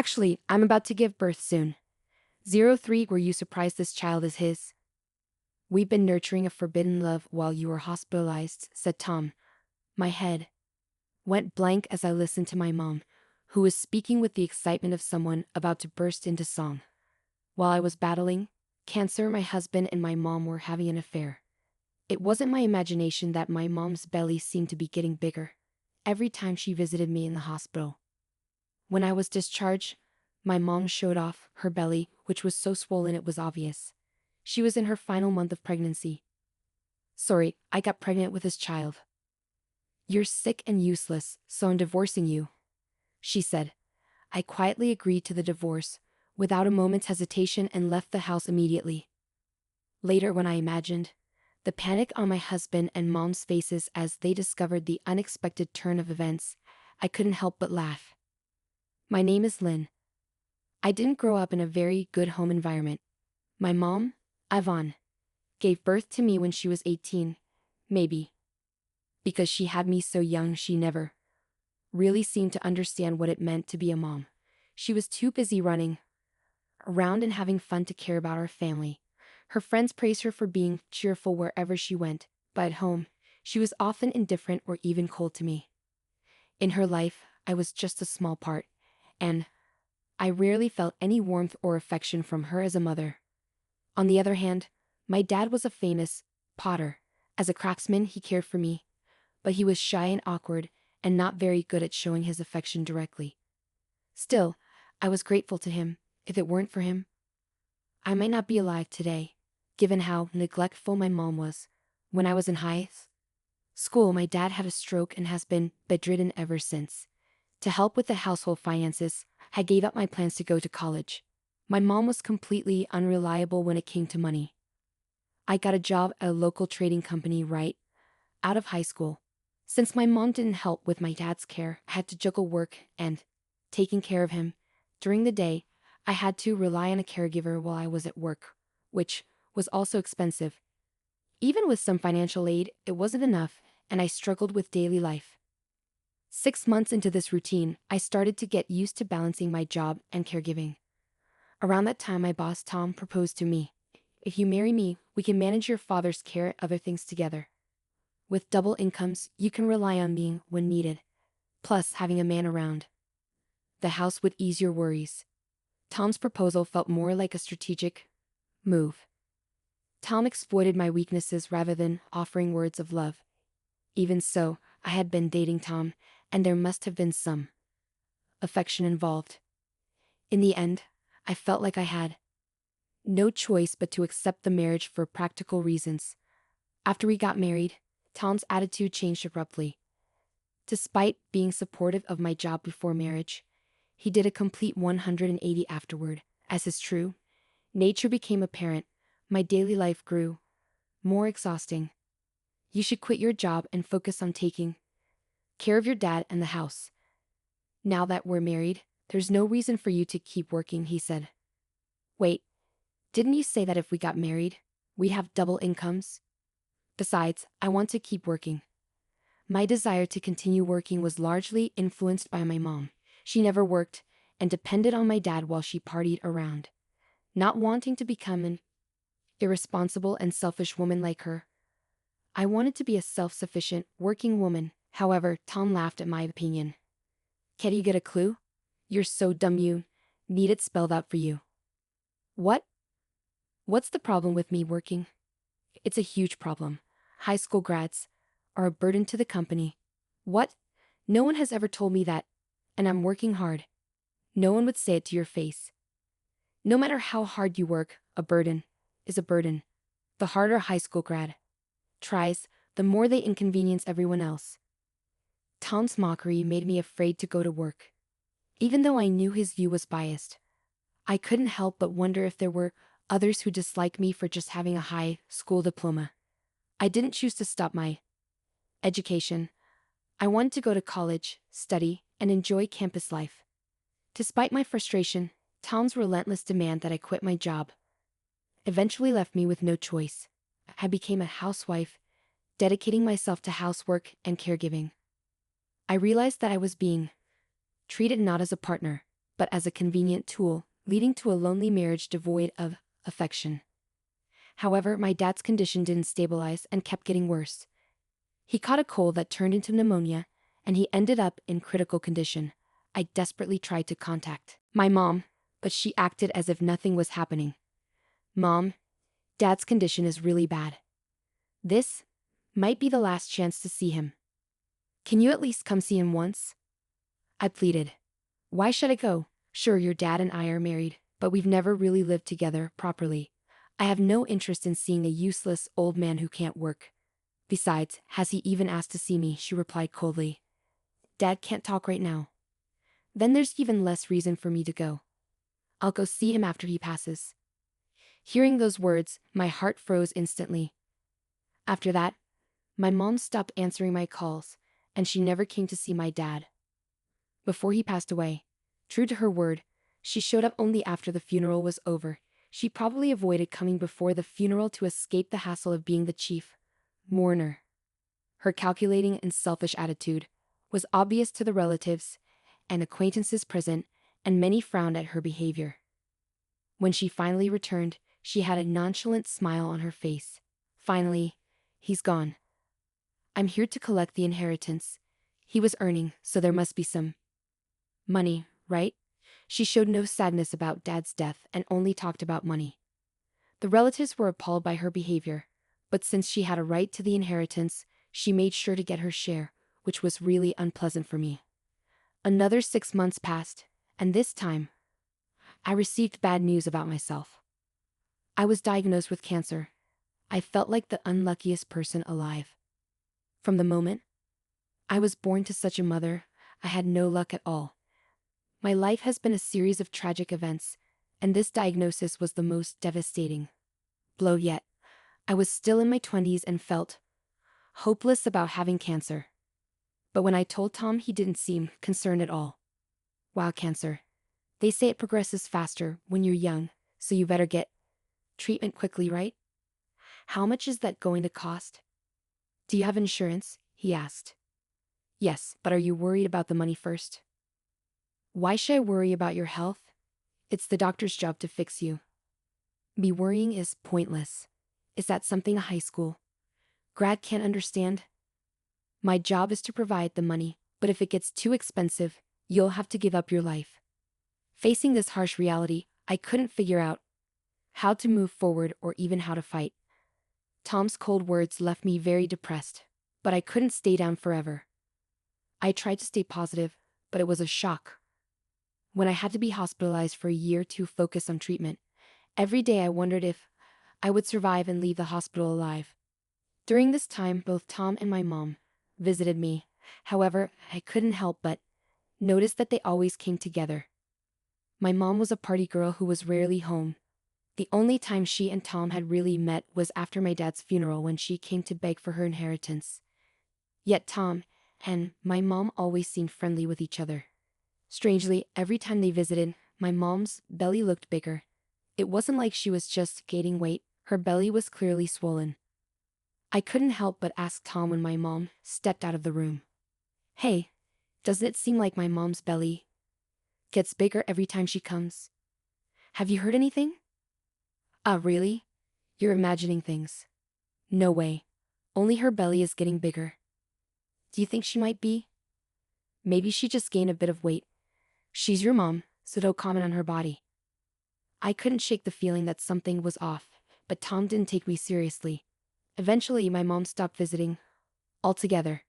Actually, I'm about to give birth soon. 03 Were you surprised this child is his? We've been nurturing a forbidden love while you were hospitalized, said Tom. My head went blank as I listened to my mom, who was speaking with the excitement of someone about to burst into song. While I was battling cancer, my husband and my mom were having an affair. It wasn't my imagination that my mom's belly seemed to be getting bigger every time she visited me in the hospital. When I was discharged, my mom showed off her belly, which was so swollen it was obvious. She was in her final month of pregnancy. Sorry, I got pregnant with this child. You're sick and useless, so I'm divorcing you, she said. I quietly agreed to the divorce, without a moment's hesitation, and left the house immediately. Later, when I imagined the panic on my husband and mom's faces as they discovered the unexpected turn of events, I couldn't help but laugh. My name is Lynn. I didn't grow up in a very good home environment. My mom, Yvonne, gave birth to me when she was 18, maybe. Because she had me so young, she never really seemed to understand what it meant to be a mom. She was too busy running around and having fun to care about our family. Her friends praised her for being cheerful wherever she went, but at home, she was often indifferent or even cold to me. In her life, I was just a small part, and I rarely felt any warmth or affection from her as a mother. On the other hand, my dad was a famous potter. As a craftsman, he cared for me, but he was shy and awkward and not very good at showing his affection directly. Still, I was grateful to him. If it weren't for him, I might not be alive today, given how neglectful my mom was. When I was in high school, my dad had a stroke and has been bedridden ever since. To help with the household finances, I gave up my plans to go to college. My mom was completely unreliable when it came to money. I got a job at a local trading company right out of high school. Since my mom didn't help with my dad's care, I had to juggle work and taking care of him. During the day, I had to rely on a caregiver while I was at work, which was also expensive. Even with some financial aid, it wasn't enough, and I struggled with daily life. 6 months into this routine, I started to get used to balancing my job and caregiving. Around that time, my boss Tom proposed to me. If you marry me, we can manage your father's care and other things together. With double incomes, you can rely on me when needed. Plus, having a man around the house would ease your worries. Tom's proposal felt more like a strategic move. Tom exploited my weaknesses rather than offering words of love. Even so, I had been dating Tom, and there must have been some affection involved. In the end, I felt like I had no choice but to accept the marriage for practical reasons. After we got married, Tom's attitude changed abruptly. Despite being supportive of my job before marriage, he did a complete 180 afterward. As his true nature became apparent, my daily life grew more exhausting. You should quit your job and focus on taking care of your dad and the house. Now that we're married, there's no reason for you to keep working, he said. Wait, didn't you say that if we got married, we'd have double incomes? Besides, I want to keep working. My desire to continue working was largely influenced by my mom. She never worked and depended on my dad while she partied around. Not wanting to become an irresponsible and selfish woman like her, I wanted to be a self-sufficient, working woman. However, Tom laughed at my opinion. Can't you get a clue? You're so dumb, you need it spelled out for you. What? What's the problem with me working? It's a huge problem. High school grads are a burden to the company. What? No one has ever told me that, and I'm working hard. No one would say it to your face. No matter how hard you work, a burden is a burden. The harder a high school grad tries, the more they inconvenience everyone else. Tom's mockery made me afraid to go to work. Even though I knew his view was biased, I couldn't help but wonder if there were others who disliked me for just having a high school diploma. I didn't choose to stop my education. I wanted to go to college, study, and enjoy campus life. Despite my frustration, Tom's relentless demand that I quit my job eventually left me with no choice. I became a housewife, dedicating myself to housework and caregiving. I realized that I was being treated not as a partner, but as a convenient tool, leading to a lonely marriage devoid of affection. However, my dad's condition didn't stabilize and kept getting worse. He caught a cold that turned into pneumonia, and he ended up in critical condition. I desperately tried to contact my mom, but she acted as if nothing was happening. Mom, Dad's condition is really bad. This might be the last chance to see him. Can you at least come see him once? I pleaded. Why should I go? Sure, your dad and I are married, but we've never really lived together properly. I have no interest in seeing a useless old man who can't work. Besides, has he even asked to see me? She replied coldly. Dad can't talk right now. Then there's even less reason for me to go. I'll go see him after he passes. Hearing those words, my heart froze instantly. After that, my mom stopped answering my calls, and she never came to see my dad. Before he passed away, true to her word, she showed up only after the funeral was over. She probably avoided coming before the funeral to escape the hassle of being the chief mourner. Her calculating and selfish attitude was obvious to the relatives and acquaintances present, and many frowned at her behavior. When she finally returned, she had a nonchalant smile on her face. Finally, he's gone. I'm here to collect the inheritance. He was earning, so there must be some money, right? She showed no sadness about Dad's death and only talked about money. The relatives were appalled by her behavior, but since she had a right to the inheritance, she made sure to get her share, which was really unpleasant for me. Another 6 months passed, and this time, I received bad news about myself. I was diagnosed with cancer. I felt like the unluckiest person alive. From the moment I was born to such a mother, I had no luck at all. My life has been a series of tragic events, and this diagnosis was the most devastating blow yet. I was still in my 20s and felt hopeless about having cancer. But when I told Tom, he didn't seem concerned at all. Wow, cancer. They say it progresses faster when you're young, so you better get treatment quickly, right? How much is that going to cost? Do you have insurance? He asked. Yes, but are you worried about the money first? Why should I worry about your health? It's the doctor's job to fix you. Me worrying is pointless. Is that something a high school grad can't understand? My job is to provide the money, but if it gets too expensive, you'll have to give up your life. Facing this harsh reality, I couldn't figure out how to move forward or even how to fight. Tom's cold words left me very depressed, but I couldn't stay down forever. I tried to stay positive, but it was a shock. When I had to be hospitalized for a year to focus on treatment, every day I wondered if I would survive and leave the hospital alive. During this time, both Tom and my mom visited me. However, I couldn't help but notice that they always came together. My mom was a party girl who was rarely home. The only time she and Tom had really met was after my dad's funeral, when she came to beg for her inheritance. Yet Tom and my mom always seemed friendly with each other. Strangely, every time they visited, my mom's belly looked bigger. It wasn't like she was just gaining weight, her belly was clearly swollen. I couldn't help but ask Tom when my mom stepped out of the room. Hey, doesn't it seem like my mom's belly gets bigger every time she comes? Have you heard anything? Ah, really? You're imagining things. No way. Only her belly is getting bigger. Do you think she might be? Maybe she just gained a bit of weight. She's your mom, so don't comment on her body. I couldn't shake the feeling that something was off, but Tom didn't take me seriously. Eventually, my mom stopped visiting altogether.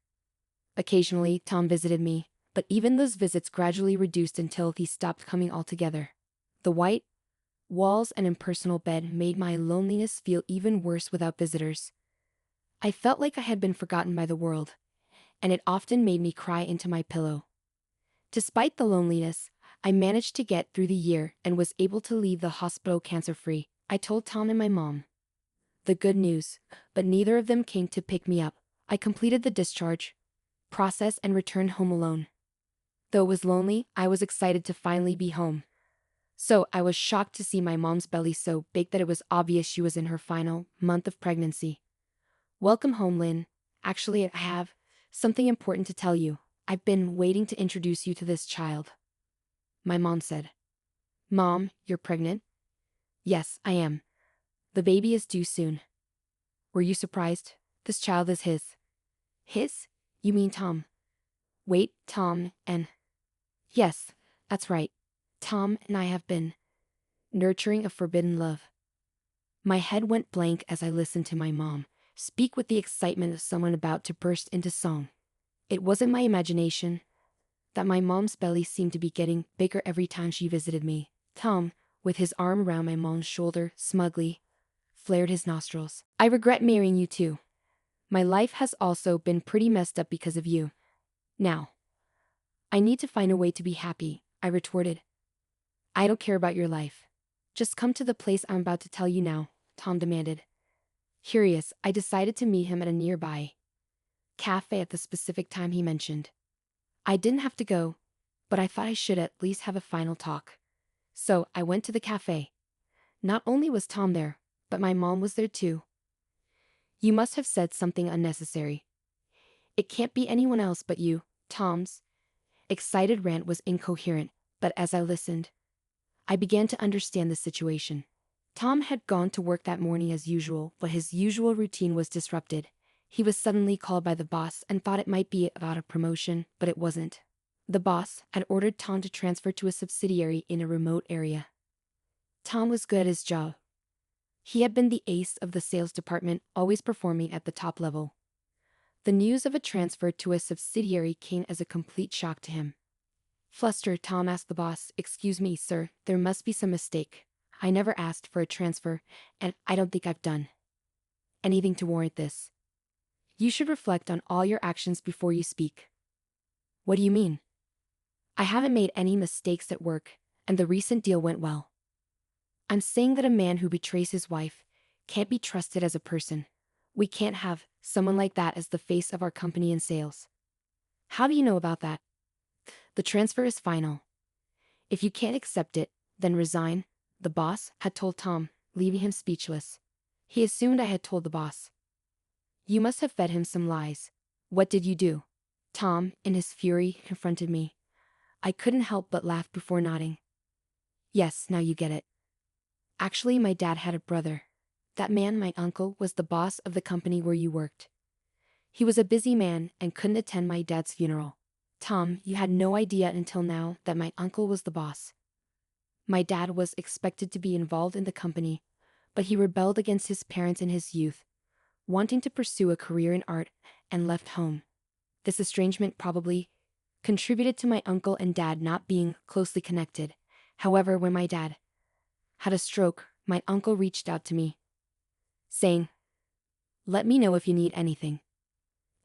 Occasionally, Tom visited me, but even those visits gradually reduced until he stopped coming altogether. The white walls and impersonal bed made my loneliness feel even worse without visitors. I felt like I had been forgotten by the world, and it often made me cry into my pillow. Despite the loneliness, I managed to get through the year and was able to leave the hospital cancer-free. I told Tom and my mom the good news, but neither of them came to pick me up. I completed the discharge process and returned home alone. Though it was lonely, I was excited to finally be home. So I was shocked to see my mom's belly so big that it was obvious she was in her final month of pregnancy. Welcome home, Lynn. Actually, I have something important to tell you. I've been waiting to introduce you to this child. my mom said. Mom, you're pregnant? Yes, I am. The baby is due soon. Were you surprised? This child is his. His? You mean Tom? Wait, Tom and... Yes, that's right. Tom and I have been nurturing a forbidden love. My head went blank as I listened to my mom speak with the excitement of someone about to burst into song. It wasn't my imagination that my mom's belly seemed to be getting bigger every time she visited me. Tom, with his arm around my mom's shoulder, smugly flared his nostrils. I regret marrying you too. My life has also been pretty messed up because of you. Now, I need to find a way to be happy, I retorted. I don't care about your life. Just come to the place I'm about to tell you now, Tom demanded. Curious, I decided to meet him at a nearby cafe at the specific time he mentioned. I didn't have to go, but I thought I should at least have a final talk. So I went to the cafe. Not only was Tom there, but my mom was there too. You must have said something unnecessary. It can't be anyone else but you. Tom's excited rant was incoherent, but as I listened, I began to understand the situation. Tom had gone to work that morning as usual, but his usual routine was disrupted. He was suddenly called by the boss and thought it might be about a promotion, but it wasn't. The boss had ordered Tom to transfer to a subsidiary in a remote area. Tom was good at his job. He had been the ace of the sales department, always performing at the top level. The news of a transfer to a subsidiary came as a complete shock to him. Flustered, Tom asked the boss, "Excuse me, sir, there must be some mistake. I never asked for a transfer, and I don't think I've done anything to warrant this. You should reflect on all your actions before you speak." What do you mean? I haven't made any mistakes at work, and the recent deal went well. I'm saying that a man who betrays his wife can't be trusted as a person. We can't have someone like that as the face of our company in sales. How do you know about that? The transfer is final. If you can't accept it, then resign, the boss had told Tom, leaving him speechless. He assumed I had told the boss. You must have fed him some lies. What did you do? Tom, in his fury, confronted me. I couldn't help but laugh before nodding. Yes, now you get it. Actually, my dad had a brother. That man, my uncle, was the boss of the company where you worked. He was a busy man and couldn't attend my dad's funeral. Tom, you had no idea until now that my uncle was the boss. My dad was expected to be involved in the company, but he rebelled against his parents in his youth, wanting to pursue a career in art, and left home. This estrangement probably contributed to my uncle and dad not being closely connected. However, when my dad had a stroke, my uncle reached out to me, saying, "Let me know if you need anything."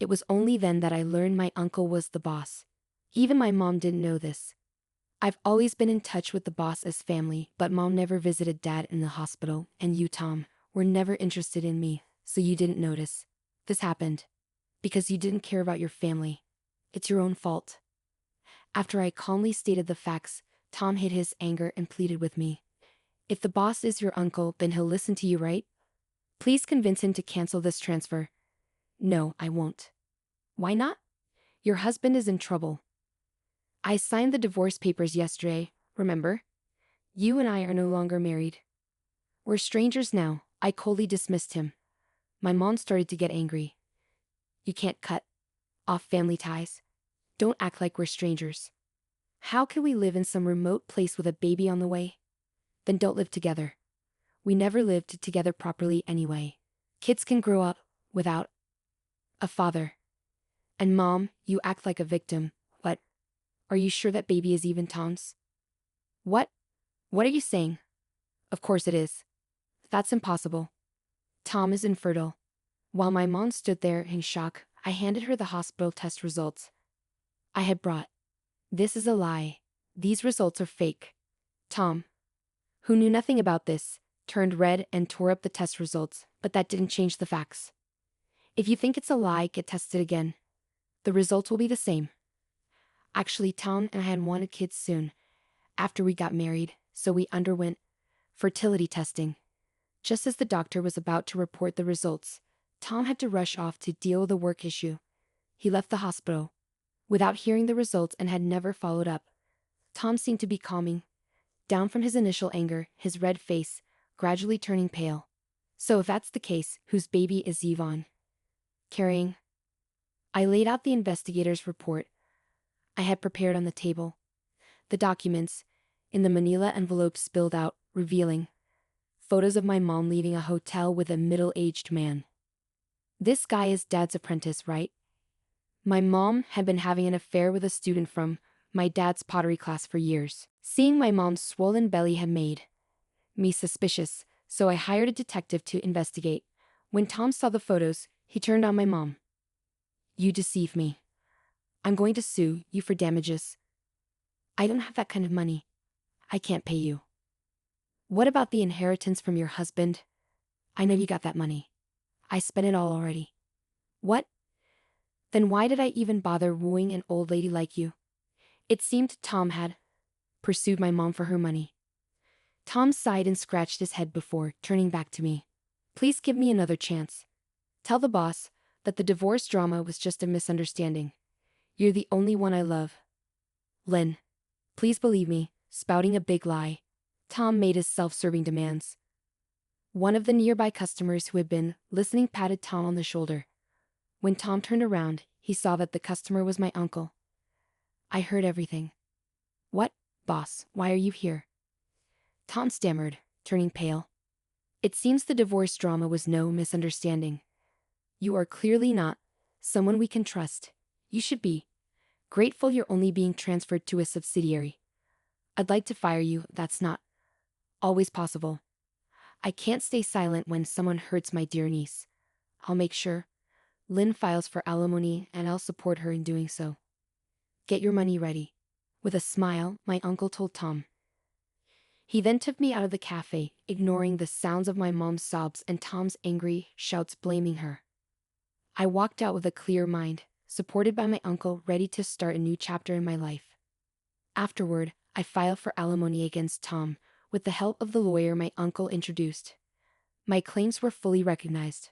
It was only then that I learned my uncle was the boss. Even my mom didn't know this. I've always been in touch with the boss as family, but mom never visited dad in the hospital, and you, Tom, were never interested in me, so you didn't notice. This happened because you didn't care about your family. It's your own fault. After I calmly stated the facts, Tom hid his anger and pleaded with me. If the boss is your uncle, then he'll listen to you, right? Please convince him to cancel this transfer. No, I won't. Why not? Your husband is in trouble. I signed the divorce papers yesterday, remember? You and I are no longer married. We're strangers now. I coldly dismissed him. My mom started to get angry. You can't cut off family ties. Don't act like we're strangers. How can we live in some remote place with a baby on the way? Then don't live together. We never lived together properly anyway. Kids can grow up without a father. And mom, you act like a victim. What? Are you sure that baby is even Tom's? What? What are you saying? Of course it is. That's impossible. Tom is infertile. While my mom stood there in shock, I handed her the hospital test results I had brought. This is a lie. These results are fake. Tom, who knew nothing about this, turned red and tore up the test results, but that didn't change the facts. If you think it's a lie, get tested again. The results will be the same. Actually, Tom and I had wanted kids soon, after we got married, so we underwent fertility testing. Just as the doctor was about to report the results, Tom had to rush off to deal with a work issue. He left the hospital without hearing the results and had never followed up. Tom seemed to be calming down from his initial anger, his red face gradually turning pale. So if that's the case, whose baby is Yvonne carrying? I laid out the investigator's report I had prepared on the table. The documents, in the manila envelope, spilled out, revealing photos of my mom leaving a hotel with a middle-aged man. This guy is Dad's apprentice, right? My mom had been having an affair with a student from my dad's pottery class for years. Seeing my mom's swollen belly had made me suspicious, so I hired a detective to investigate. When Tom saw the photos, he turned on my mom. "You deceived me. I'm going to sue you for damages. I don't have that kind of money. I can't pay you." "What about the inheritance from your husband? I know you got that money." "I spent it all already." "What? Then why did I even bother wooing an old lady like you?" It seemed Tom had pursued my mom for her money. Tom sighed and scratched his head before turning back to me. "Please give me another chance. Tell the boss that the divorce drama was just a misunderstanding. You're the only one I love. Lynn, please believe me." Spouting a big lie, Tom made his self-serving demands. One of the nearby customers who had been listening patted Tom on the shoulder. When Tom turned around, he saw that the customer was my uncle. "I heard everything." "What, boss, why are you here?" Tom stammered, turning pale. "It seems the divorce drama was no misunderstanding. You are clearly not someone we can trust. You should be grateful you're only being transferred to a subsidiary. I'd like to fire you, that's not always possible. I can't stay silent when someone hurts my dear niece. I'll make sure Lynn files for alimony, and I'll support her in doing so. Get your money ready." With a smile, my uncle told Tom. He then took me out of the cafe, ignoring the sounds of my mom's sobs and Tom's angry shouts blaming her. I walked out with a clear mind, supported by my uncle, ready to start a new chapter in my life. Afterward, I filed for alimony against Tom, with the help of the lawyer my uncle introduced. My claims were fully recognized.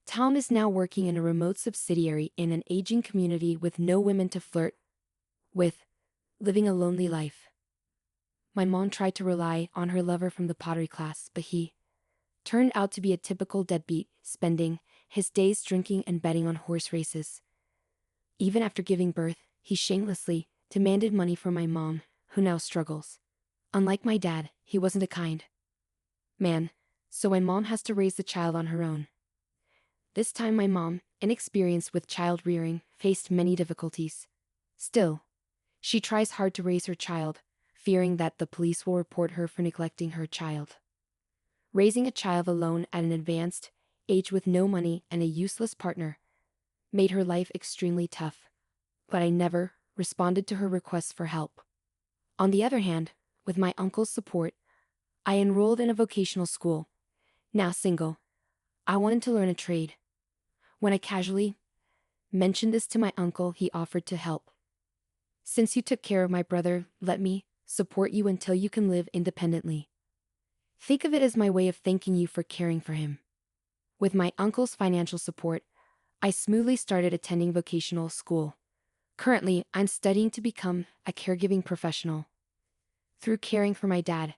Tom is now working in a remote subsidiary in an aging community with no women to flirt with, living a lonely life. My mom tried to rely on her lover from the pottery class, but he turned out to be a typical deadbeat, spending his days drinking and betting on horse races. Even after giving birth, he shamelessly demanded money from my mom, who now struggles. Unlike my dad, he wasn't a kind man, so my mom has to raise the child on her own. This time my mom, inexperienced with child rearing, faced many difficulties. Still, she tries hard to raise her child, fearing that the police will report her for neglecting her child. Raising a child alone at an advanced age with no money and a useless partner made her life extremely tough, but I never responded to her requests for help. On the other hand, with my uncle's support, I enrolled in a vocational school. Now single, I wanted to learn a trade. When I casually mentioned this to my uncle, he offered to help. "Since you took care of my brother, let me support you until you can live independently. Think of it as my way of thanking you for caring for him." With my uncle's financial support, I smoothly started attending vocational school. Currently, I'm studying to become a caregiving professional. Through caring for my dad,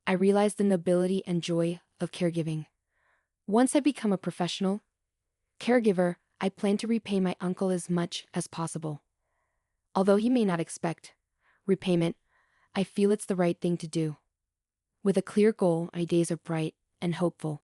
I realized the nobility and joy of caregiving. Once I become a professional caregiver, I plan to repay my uncle as much as possible. Although he may not expect repayment, I feel it's the right thing to do. With a clear goal, my days are bright and hopeful.